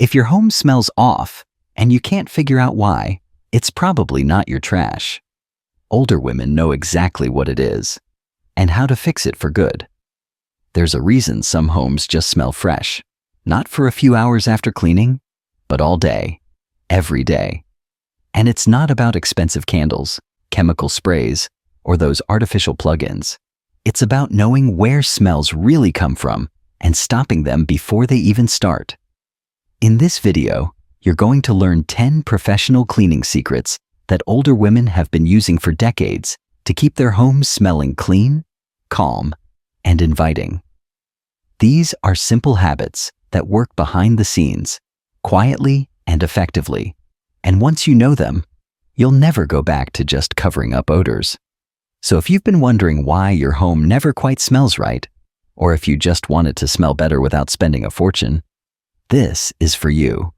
If your home smells off and you can't figure out why, it's probably not your trash. Older women know exactly what it is and how to fix it for good. There's a reason some homes just smell fresh, not for a few hours after cleaning, but all day, every day. And it's not about expensive candles, chemical sprays, or those artificial plug-ins. It's about knowing where smells really come from and stopping them before they even start. In this video, you're going to learn 10 professional cleaning secrets that older women have been using for decades to keep their homes smelling clean, calm, and inviting. These are simple habits that work behind the scenes, quietly and effectively. And once you know them, you'll never go back to just covering up odors. So if you've been wondering why your home never quite smells right, or if you just want it to smell better without spending a fortune, this is for you.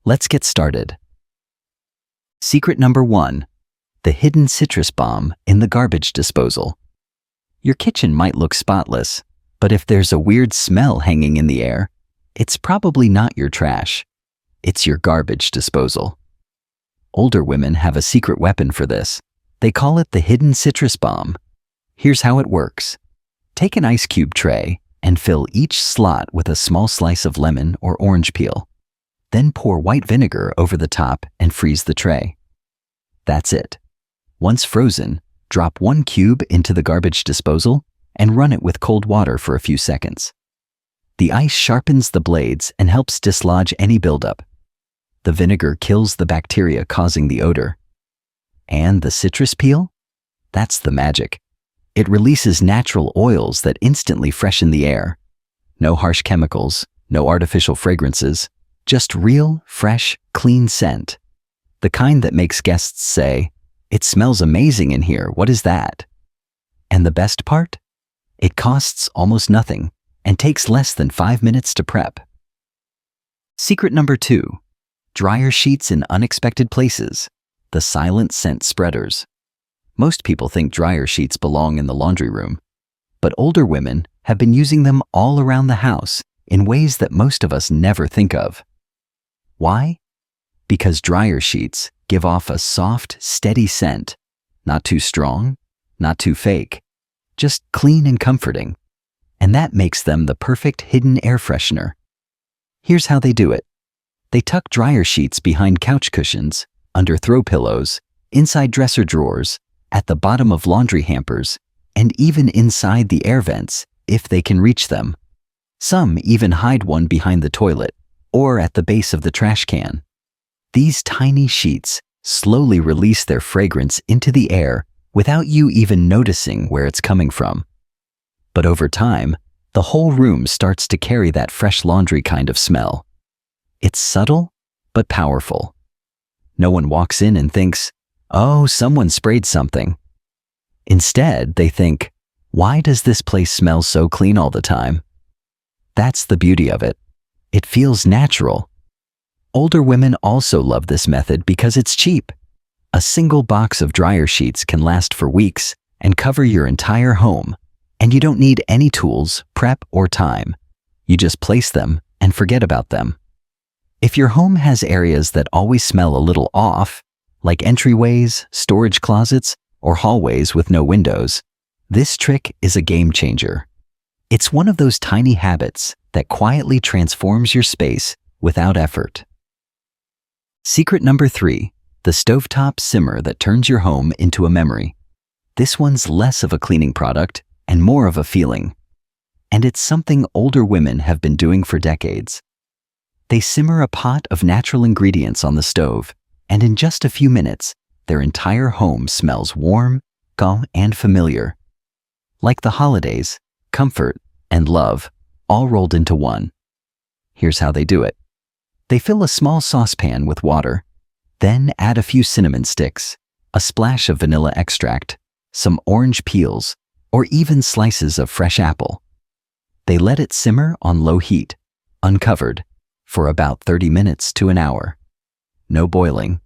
Let's get started. Secret number 1, the hidden citrus bomb in the garbage disposal. Your kitchen might look spotless, but if there's a weird smell hanging in the air, it's probably not your trash. It's your garbage disposal. Older women have a secret weapon for this. They call it the hidden citrus bomb. Here's how it works. Take an ice cube tray and fill each slot with a small slice of lemon or orange peel. Then pour white vinegar over the top and freeze the tray. That's it. Once frozen, drop 1 cube into the garbage disposal and run it with cold water for a few seconds. The ice sharpens the blades and helps dislodge any buildup. The vinegar kills the bacteria causing the odor. And the citrus peel? That's the magic. It releases natural oils that instantly freshen the air. No harsh chemicals, no artificial fragrances, just real, fresh, clean scent. The kind that makes guests say, "It smells amazing in here, what is that?" And the best part? It costs almost nothing and takes less than 5 minutes to prep. Secret number 2, dryer sheets in unexpected places, the silent scent spreaders. Most people think dryer sheets belong in the laundry room, but older women have been using them all around the house in ways that most of us never think of. Why? Because dryer sheets give off a soft, steady scent, not too strong, not too fake, just clean and comforting. And that makes them the perfect hidden air freshener. Here's how they do it. They tuck dryer sheets behind couch cushions, under throw pillows, inside dresser drawers, at the bottom of laundry hampers, and even inside the air vents if they can reach them. Some even hide one behind the toilet or at the base of the trash can. These tiny sheets slowly release their fragrance into the air without you even noticing where it's coming from. But over time, the whole room starts to carry that fresh laundry kind of smell. It's subtle, but powerful. No one walks in and thinks, "Oh, someone sprayed something." Instead, they think, "Why does this place smell so clean all the time?" That's the beauty of it. It feels natural. Older women also love this method because it's cheap. A single box of dryer sheets can last for weeks and cover your entire home, and you don't need any tools, prep, or time. You just place them and forget about them. If your home has areas that always smell a little off, like entryways, storage closets, or hallways with no windows, this trick is a game changer. It's one of those tiny habits that quietly transforms your space without effort. Secret number 3, the Stovetop Simmer that turns your home into a memory. This one's less of a cleaning product and more of a feeling. And it's something older women have been doing for decades. They simmer a pot of natural ingredients on the stove, and in just a few minutes, their entire home smells warm, calm, and familiar. Like the holidays, comfort, and love, all rolled into one. Here's how they do it. They fill a small saucepan with water, then add a few cinnamon sticks, a splash of vanilla extract, some orange peels, or even slices of fresh apple. They let it simmer on low heat, uncovered, for about 30 minutes to an hour. No boiling,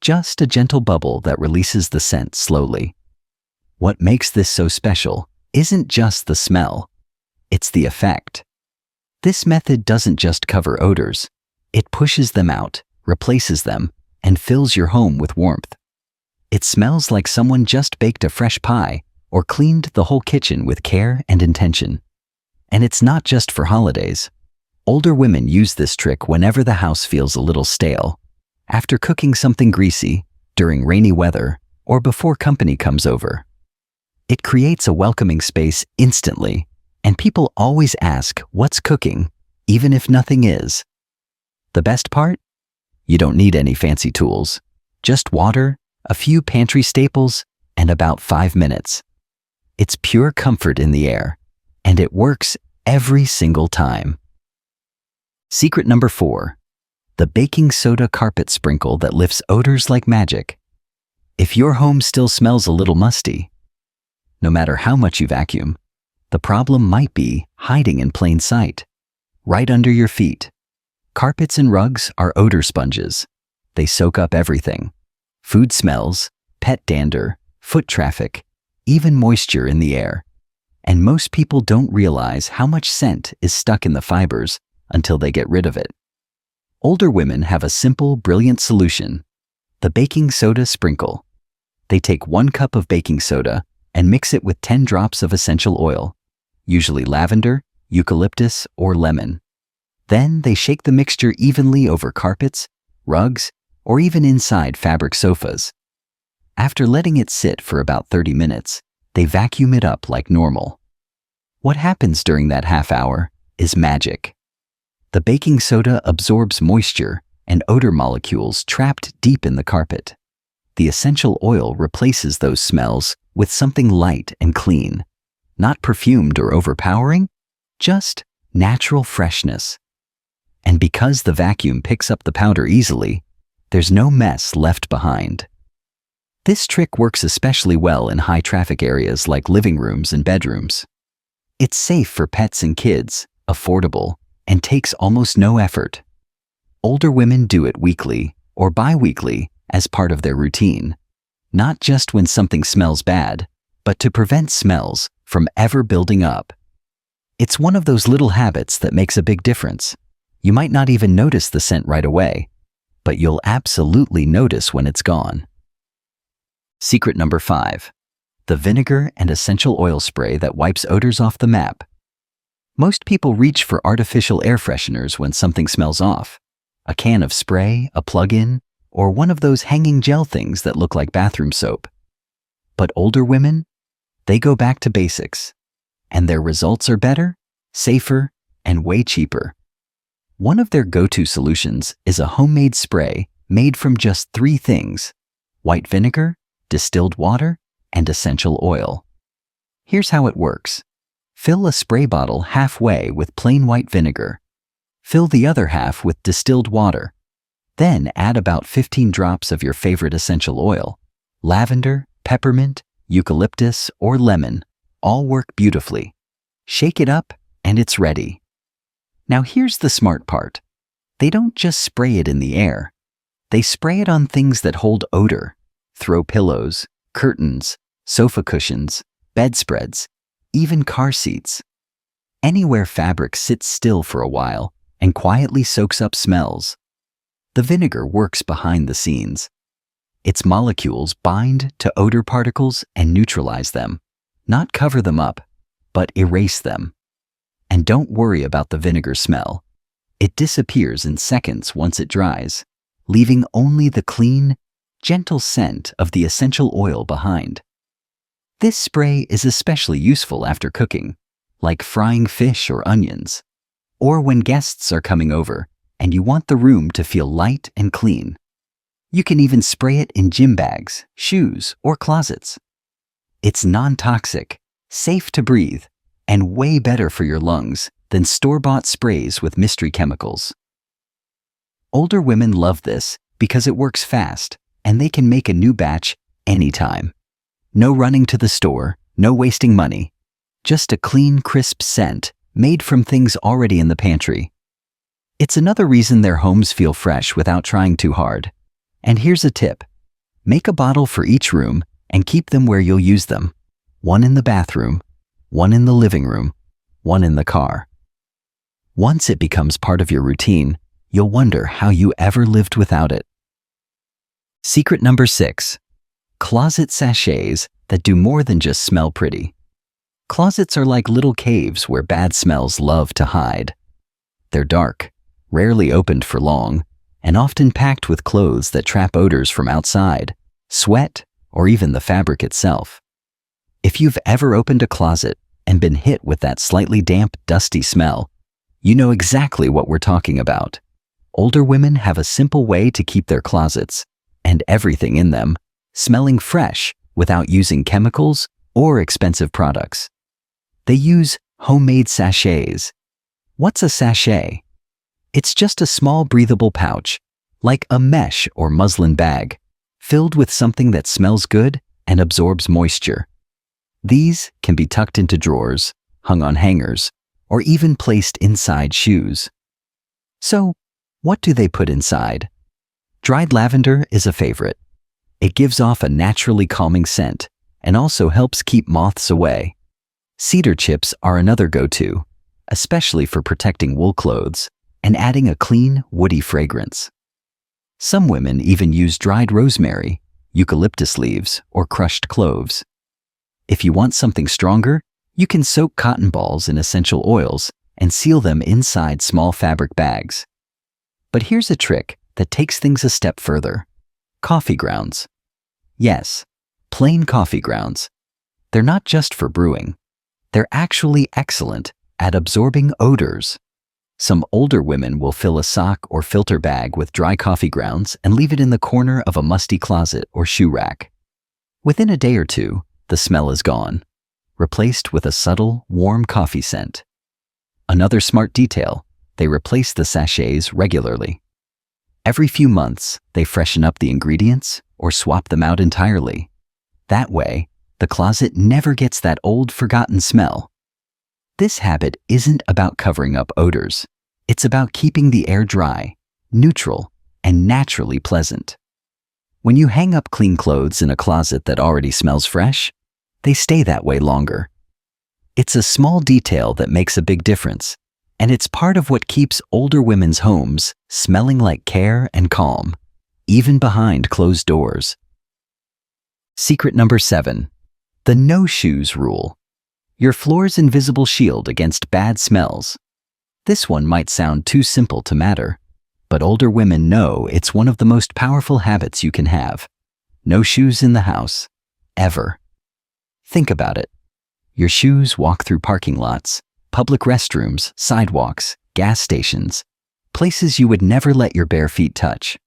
just a gentle bubble that releases the scent slowly. What makes this so special isn't just the smell, it's the effect. This method doesn't just cover odors. It pushes them out, replaces them, and fills your home with warmth. It smells like someone just baked a fresh pie or cleaned the whole kitchen with care and intention. And it's not just for holidays. Older women use this trick whenever the house feels a little stale, after cooking something greasy, during rainy weather, or before company comes over. It creates a welcoming space instantly, and people always ask what's cooking, even if nothing is. The best part? You don't need any fancy tools. Just water, a few pantry staples, and about 5 minutes. It's pure comfort in the air, and it works every single time. Secret number 4. The baking soda carpet sprinkle that lifts odors like magic. If your home still smells a little musty, no matter how much you vacuum, the problem might be hiding in plain sight, right under your feet. Carpets and rugs are odor sponges. They soak up everything: food smells, pet dander, foot traffic, even moisture in the air. And most people don't realize how much scent is stuck in the fibers until they get rid of it. Older women have a simple, brilliant solution: the baking soda sprinkle. They take 1 cup of baking soda and mix it with 10 drops of essential oil, usually lavender, eucalyptus, or lemon. Then they shake the mixture evenly over carpets, rugs, or even inside fabric sofas. After letting it sit for about 30 minutes, they vacuum it up like normal. What happens during that half hour is magic. The baking soda absorbs moisture and odor molecules trapped deep in the carpet. The essential oil replaces those smells with something light and clean, not perfumed or overpowering, just natural freshness. And because the vacuum picks up the powder easily, there's no mess left behind. This trick works especially well in high-traffic areas like living rooms and bedrooms. It's safe for pets and kids, affordable, and takes almost no effort. Older women do it weekly or bi-weekly as part of their routine, not just when something smells bad, but to prevent smells from ever building up. It's one of those little habits that makes a big difference. You might not even notice the scent right away, but you'll absolutely notice when it's gone. Secret number 5. The vinegar and essential oil spray that wipes odors off the map. Most people reach for artificial air fresheners when something smells off. A can of spray, a plug-in, or one of those hanging gel things that look like bathroom soap. But older women, they go back to basics, and their results are better, safer, and way cheaper. One of their go-to solutions is a homemade spray made from just 3 things: white vinegar, distilled water, and essential oil. Here's how it works. Fill a spray bottle halfway with plain white vinegar. Fill the other half with distilled water. Then add about 15 drops of your favorite essential oil. Lavender, peppermint, eucalyptus, or lemon all work beautifully. Shake it up, and it's ready. Now here's the smart part. They don't just spray it in the air. They spray it on things that hold odor: throw pillows, curtains, sofa cushions, bedspreads, even car seats. Anywhere fabric sits still for a while and quietly soaks up smells. The vinegar works behind the scenes. Its molecules bind to odor particles and neutralize them, not cover them up, but erase them. And don't worry about the vinegar smell. It disappears in seconds once it dries, leaving only the clean, gentle scent of the essential oil behind. This spray is especially useful after cooking, like frying fish or onions, or when guests are coming over and you want the room to feel light and clean. You can even spray it in gym bags, shoes, or closets. It's non-toxic, safe to breathe, and way better for your lungs than store-bought sprays with mystery chemicals. Older women love this because it works fast, and they can make a new batch anytime. No running to the store, no wasting money. Just a clean, crisp scent made from things already in the pantry. It's another reason their homes feel fresh without trying too hard. And here's a tip. Make a bottle for each room and keep them where you'll use them. One in the bathroom, one in the living room, one in the car. Once it becomes part of your routine, you'll wonder how you ever lived without it. Secret number 6. Closet sachets that do more than just smell pretty. Closets are like little caves where bad smells love to hide. They're dark, rarely opened for long, and often packed with clothes that trap odors from outside, sweat, or even the fabric itself. If you've ever opened a closet and been hit with that slightly damp, dusty smell, you know exactly what we're talking about. Older women have a simple way to keep their closets, and everything in them, smelling fresh without using chemicals or expensive products. They use homemade sachets. What's a sachet? It's just a small breathable pouch, like a mesh or muslin bag, filled with something that smells good and absorbs moisture. These can be tucked into drawers, hung on hangers, or even placed inside shoes. So, what do they put inside? Dried lavender is a favorite. It gives off a naturally calming scent and also helps keep moths away. Cedar chips are another go-to, especially for protecting wool clothes and adding a clean, woody fragrance. Some women even use dried rosemary, eucalyptus leaves, or crushed cloves. If you want something stronger, you can soak cotton balls in essential oils and seal them inside small fabric bags. But here's a trick that takes things a step further. Coffee grounds. Yes, plain coffee grounds. They're not just for brewing. They're actually excellent at absorbing odors. Some older women will fill a sock or filter bag with dry coffee grounds and leave it in the corner of a musty closet or shoe rack. Within a day or two, the smell is gone, replaced with a subtle, warm coffee scent. Another smart detail, they replace the sachets regularly. Every few months, they freshen up the ingredients or swap them out entirely. That way, the closet never gets that old, forgotten smell. This habit isn't about covering up odors. It's about keeping the air dry, neutral, and naturally pleasant. When you hang up clean clothes in a closet that already smells fresh, they stay that way longer. It's a small detail that makes a big difference, and it's part of what keeps older women's homes smelling like care and calm, even behind closed doors. Secret number 7. The no shoes rule. Your floor's invisible shield against bad smells. This one might sound too simple to matter, but older women know it's one of the most powerful habits you can have. No shoes in the house. Ever. Think about it. Your shoes walk through parking lots, public restrooms, sidewalks, gas stations, places you would never let your bare feet touch.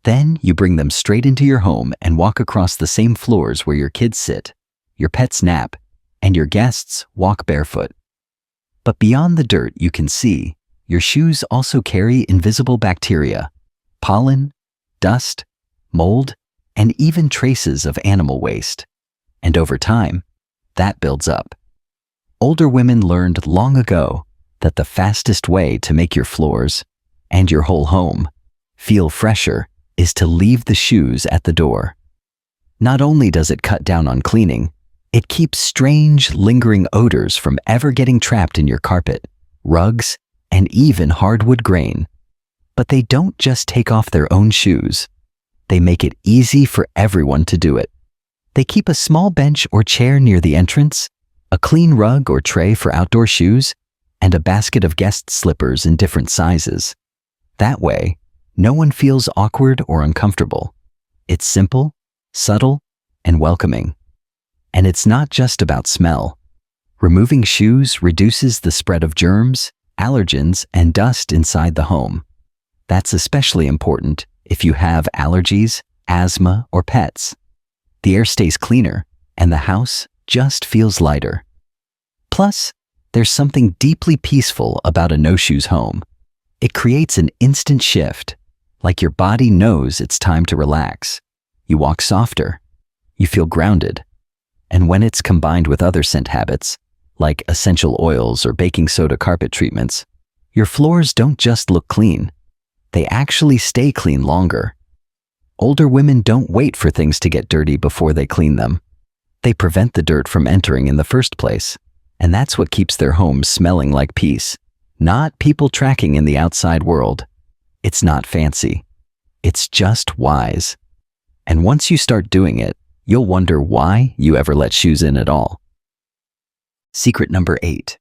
Then you bring them straight into your home and walk across the same floors where your kids sit, your pets nap, and your guests walk barefoot. But beyond the dirt you can see, your shoes also carry invisible bacteria, pollen, dust, mold, and even traces of animal waste. And over time, that builds up. Older women learned long ago that the fastest way to make your floors, and your whole home, feel fresher is to leave the shoes at the door. Not only does it cut down on cleaning, it keeps strange, lingering odors from ever getting trapped in your carpet, rugs, and even hardwood grain. But they don't just take off their own shoes. They make it easy for everyone to do it. They keep a small bench or chair near the entrance, a clean rug or tray for outdoor shoes, and a basket of guest slippers in different sizes. That way, no one feels awkward or uncomfortable. It's simple, subtle, and welcoming. And it's not just about smell. Removing shoes reduces the spread of germs, allergens, and dust inside the home. That's especially important if you have allergies, asthma, or pets. The air stays cleaner, and the house just feels lighter. Plus, there's something deeply peaceful about a no-shoes home. It creates an instant shift, like your body knows it's time to relax. You walk softer. You feel grounded. And when it's combined with other scent habits, like essential oils or baking soda carpet treatments, your floors don't just look clean. They actually stay clean longer. Older women don't wait for things to get dirty before they clean them. They prevent the dirt from entering in the first place, and that's what keeps their homes smelling like peace, Not people tracking in the outside world. It's not fancy. It's just wise. And once you start doing it, you'll wonder why you ever let shoes in at all. Secret number 8.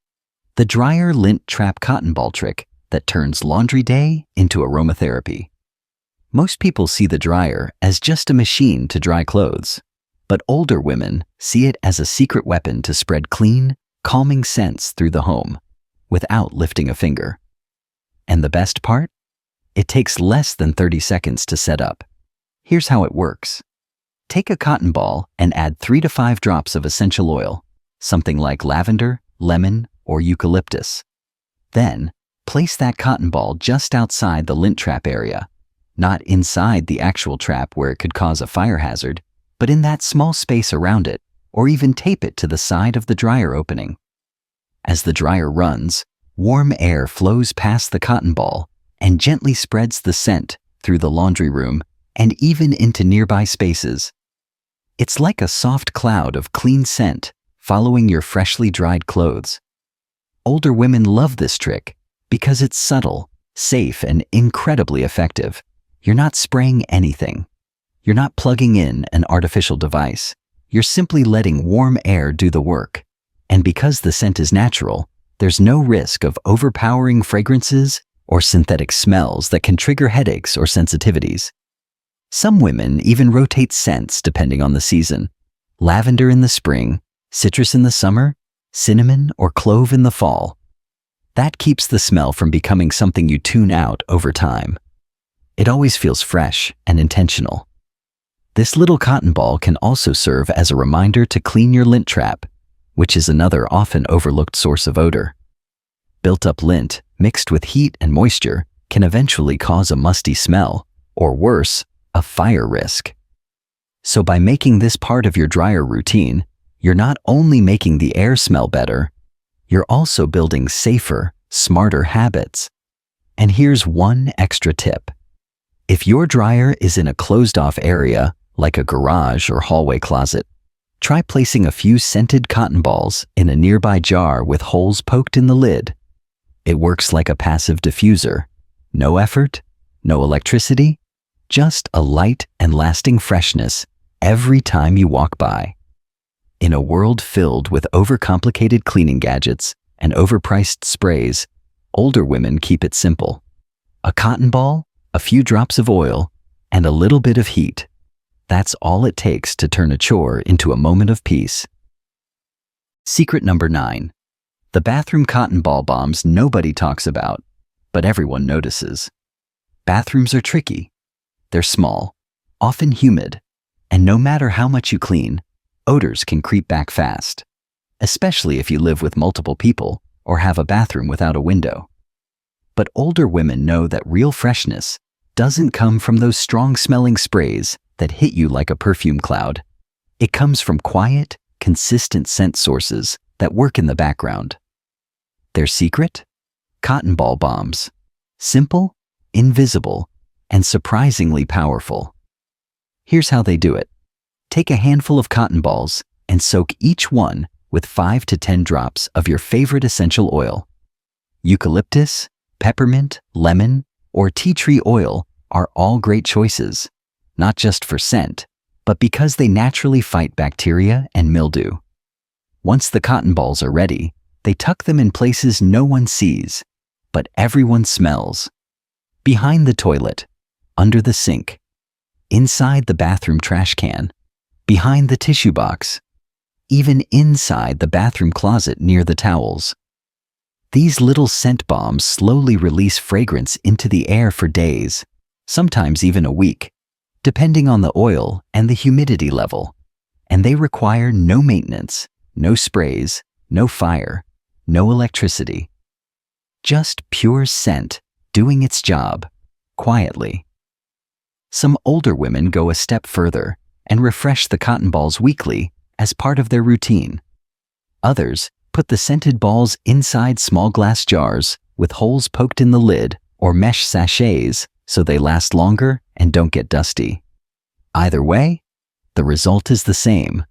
The dryer lint trap cotton ball trick that turns laundry day into aromatherapy. Most people see the dryer as just a machine to dry clothes, but older women see it as a secret weapon to spread clean, calming scents through the home without lifting a finger. And the best part? It takes less than 30 seconds to set up. Here's how it works. Take a cotton ball and add 3 to 5 drops of essential oil, something like lavender, lemon, or eucalyptus. Then, place that cotton ball just outside the lint trap area, not inside the actual trap where it could cause a fire hazard, but in that small space around it, or even tape it to the side of the dryer opening. As the dryer runs, warm air flows past the cotton ball and gently spreads the scent through the laundry room and even into nearby spaces. It's like a soft cloud of clean scent following your freshly dried clothes. Older women love this trick because it's subtle, safe, and incredibly effective. You're not spraying anything. You're not plugging in an artificial device. You're simply letting warm air do the work. And because the scent is natural, there's no risk of overpowering fragrances or synthetic smells that can trigger headaches or sensitivities. Some women even rotate scents depending on the season. Lavender in the spring, citrus in the summer, cinnamon or clove in the fall. That keeps the smell from becoming something you tune out over time. It always feels fresh and intentional. This little cotton ball can also serve as a reminder to clean your lint trap, which is another often overlooked source of odor. Built-up lint, mixed with heat and moisture, can eventually cause a musty smell, or worse, a fire risk. So by making this part of your dryer routine, you're not only making the air smell better, you're also building safer, smarter habits. And here's one extra tip. If your dryer is in a closed-off area, like a garage or hallway closet, try placing a few scented cotton balls in a nearby jar with holes poked in the lid. It works like a passive diffuser. No effort, no electricity, just a light and lasting freshness every time you walk by. In a world filled with overcomplicated cleaning gadgets and overpriced sprays, older women keep it simple. A cotton ball, a few drops of oil, and a little bit of heat. That's all it takes to turn a chore into a moment of peace. Secret number 9. The bathroom cotton ball bombs nobody talks about, but everyone notices. Bathrooms are tricky. They're small, often humid, and no matter how much you clean, odors can creep back fast, especially if you live with multiple people or have a bathroom without a window. But older women know that real freshness doesn't come from those strong-smelling sprays that hit you like a perfume cloud. It comes from quiet, consistent scent sources that work in the background. Their secret? Cotton ball bombs. Simple, invisible, and surprisingly powerful. Here's how they do it. Take a handful of cotton balls and soak each one with 5 to 10 drops of your favorite essential oil. Eucalyptus, peppermint, lemon, or tea tree oil are all great choices, not just for scent, but because they naturally fight bacteria and mildew. Once the cotton balls are ready, they tuck them in places no one sees, but everyone smells. Behind the toilet, under the sink, inside the bathroom trash can, behind the tissue box, even inside the bathroom closet near the towels. These little scent bombs slowly release fragrance into the air for days, sometimes even a week, depending on the oil and the humidity level. And they require no maintenance, no sprays, no fire, no electricity. Just pure scent doing its job, quietly. Some older women go a step further and refresh the cotton balls weekly as part of their routine. Others put the scented balls inside small glass jars with holes poked in the lid or mesh sachets so they last longer and don't get dusty. Either way, the result is the same.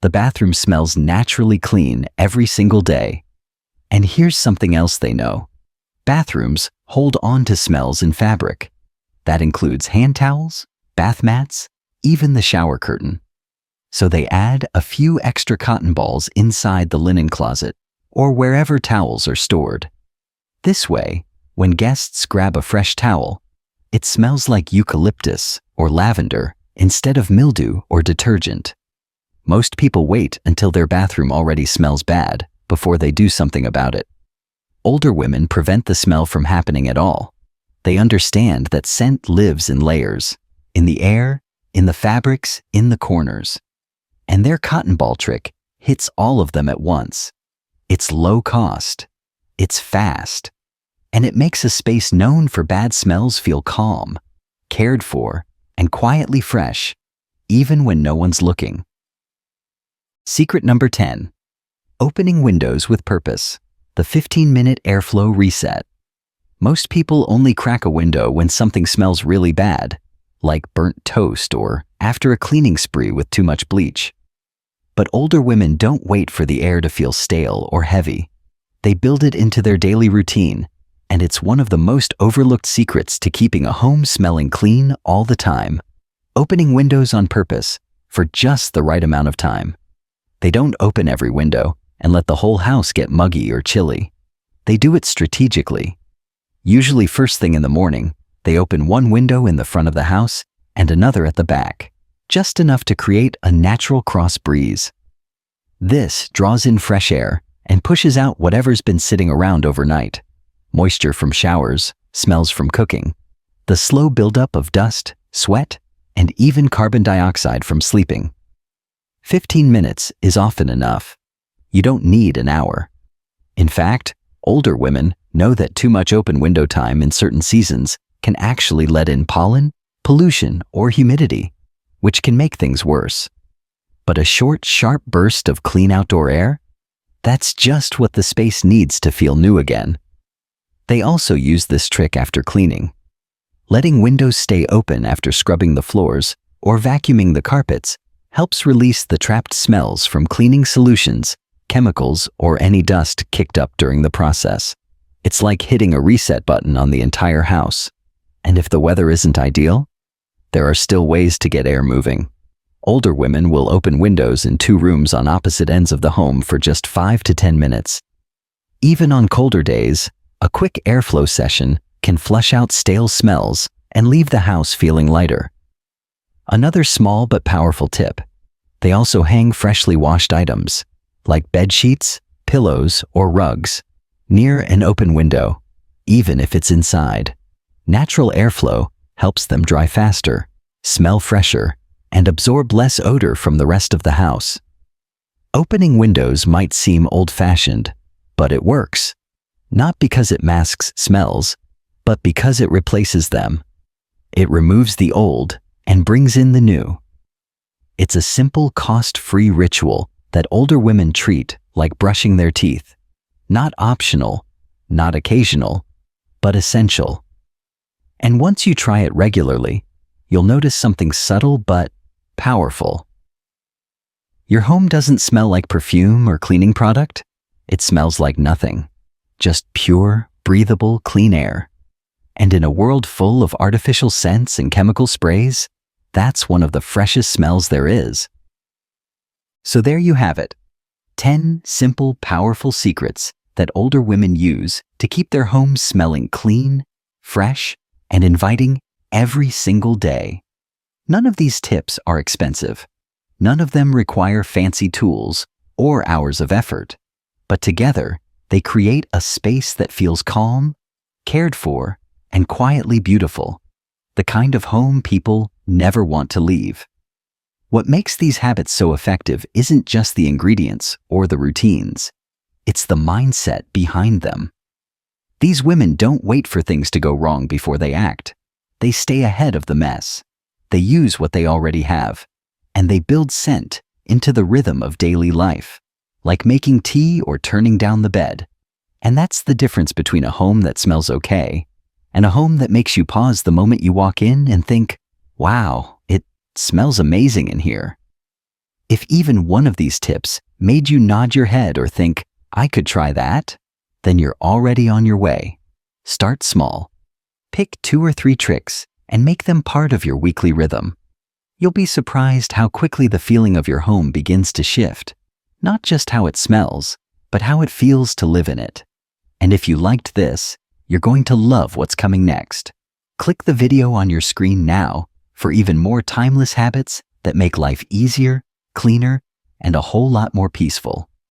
The bathroom smells naturally clean every single day. And here's something else they know. Bathrooms hold on to smells in fabric. That includes hand towels, bath mats, even the shower curtain. So they add a few extra cotton balls inside the linen closet or wherever towels are stored. This way, when guests grab a fresh towel, it smells like eucalyptus or lavender instead of mildew or detergent. Most people wait until their bathroom already smells bad before they do something about it. Older women prevent the smell from happening at all. They understand that scent lives in layers, in the air, in the fabrics, in the corners. And their cotton ball trick hits all of them at once. It's low cost, it's fast, and it makes a space known for bad smells feel calm, cared for, and quietly fresh, even when no one's looking. Secret number 10. Opening windows with purpose. The 15-minute airflow reset. Most people only crack a window when something smells really bad, like burnt toast or after a cleaning spree with too much bleach. But older women don't wait for the air to feel stale or heavy. They build it into their daily routine, and it's one of the most overlooked secrets to keeping a home smelling clean all the time. Opening windows on purpose, for just the right amount of time. They don't open every window and let the whole house get muggy or chilly. They do it strategically. Usually first thing in the morning, they open one window in the front of the house and another at the back, just enough to create a natural cross breeze. This draws in fresh air and pushes out whatever's been sitting around overnight. Moisture from showers, smells from cooking, the slow buildup of dust, sweat, and even carbon dioxide from sleeping. 15 minutes is often enough. You don't need an hour. In fact, older women know that too much open window time in certain seasons can actually let in pollen, pollution, or humidity, which can make things worse. But a short, sharp burst of clean outdoor air? That's just what the space needs to feel new again. They also use this trick after cleaning. Letting windows stay open after scrubbing the floors or vacuuming the carpets helps release the trapped smells from cleaning solutions, chemicals, or any dust kicked up during the process. It's like hitting a reset button on the entire house. And if the weather isn't ideal, there are still ways to get air moving. Older women will open windows in 2 rooms on opposite ends of the home for just 5 to 10 minutes. Even on colder days, a quick airflow session can flush out stale smells and leave the house feeling lighter. Another small but powerful tip: they also hang freshly washed items, like bed sheets, pillows, or rugs, near an open window, even if it's inside. Natural airflow helps them dry faster, smell fresher, and absorb less odor from the rest of the house. Opening windows might seem old-fashioned, but it works. Not because it masks smells, but because it replaces them. It removes the old and brings in the new. It's a simple, cost-free ritual that older women treat like brushing their teeth. Not optional, not occasional, but essential. And once you try it regularly, you'll notice something subtle but powerful. Your home doesn't smell like perfume or cleaning product. It smells like nothing. Just pure, breathable, clean air. And in a world full of artificial scents and chemical sprays, that's one of the freshest smells there is. So there you have it. 10 simple, powerful secrets that older women use to keep their homes smelling clean, fresh, and inviting every single day. None of these tips are expensive. None of them require fancy tools or hours of effort. But together, they create a space that feels calm, cared for, and quietly beautiful. The kind of home people never want to leave. What makes these habits so effective isn't just the ingredients or the routines. It's the mindset behind them. These women don't wait for things to go wrong before they act. They stay ahead of the mess. They use what they already have, and they build scent into the rhythm of daily life, like making tea or turning down the bed. And that's the difference between a home that smells okay and a home that makes you pause the moment you walk in and think, wow, it smells amazing in here. If even one of these tips made you nod your head or think, I could try that, then you're already on your way. Start small. Pick 2 or 3 tricks and make them part of your weekly rhythm. You'll be surprised how quickly the feeling of your home begins to shift. Not just how it smells, but how it feels to live in it. And if you liked this, you're going to love what's coming next. Click the video on your screen now for even more timeless habits that make life easier, cleaner, and a whole lot more peaceful.